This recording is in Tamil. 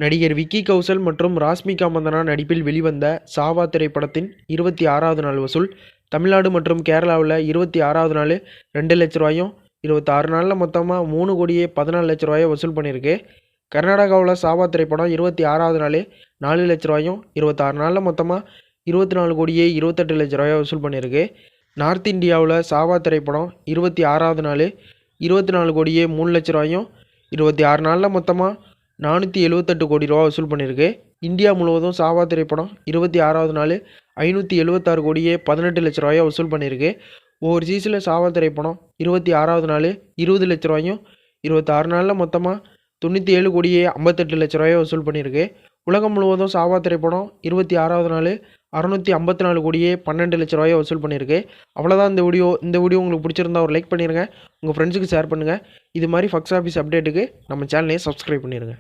நடிகர் விக்கி கௌசல் மற்றும் ராஷ்மிகா மந்தனா நடிப்பில் வெளிவந்த சாவா திரைப்படத்தின் 26வது நாள் வசூல் தமிழ்நாடு மற்றும் கேரளாவில் 26வது நாள் 2 லட்ச ரூபாயும் 26 நாளில் மொத்தமாக 3 கோடியே 14 லட்ச ரூபாயை வசூல் பண்ணியிருக்கு. கர்நாடகாவில் சாவா திரைப்படம் 26வது நாள் 4 லட்ச ரூபாயும் 26 நாளில் மொத்தமாக 24 கோடியே 28 லட்ச ரூபாயை வசூல் பண்ணியிருக்கு. நார்த் இந்தியாவில் சாவா திரைப்படம் 26வது நாள் 24 கோடியே 3 லட்ச ரூபாயும் 26 நாளில் மொத்தமாக 478 கோடி ரூபா வசூல் பண்ணியிருக்கு. இந்தியா முழுவதும் சாவா திரைப்படம் 26வது நாள் 576 கோடியே 18 லட்ச ரூபாயை வசூல் பண்ணியிருக்கு. ஒவ்வொரு சீஸில் சாவா திரைப்படம் 26வது நாள் 20 லட்ச ரூபாயும் 26 நாளில் மொத்தமாக 97 கோடியே 58 லட்ச ரூபாயை வசூல் பண்ணியிருக்கு. உலகம் முழுவதும் சாவா திரைப்படம் 26வது நாள் 654 கோடியே 12 லட்ச ரூபாயை வசூல் பண்ணியிருக்கு. அவ்வளோதான் இந்த வீடியோ உங்களுக்கு பிடிச்சிருந்தா ஒரு லைக் பண்ணிடுங்க, உங்கள் ஃப்ரெண்ட்ஸுக்கு ஷேர் பண்ணுங்கள். இது மாதிரி ஃபக்ஸ் ஆஃபீஸ் அப்டேட்டுக்கு நம்ம சேனலையும் சப்ஸ்கிரைப் பண்ணிடுங்க.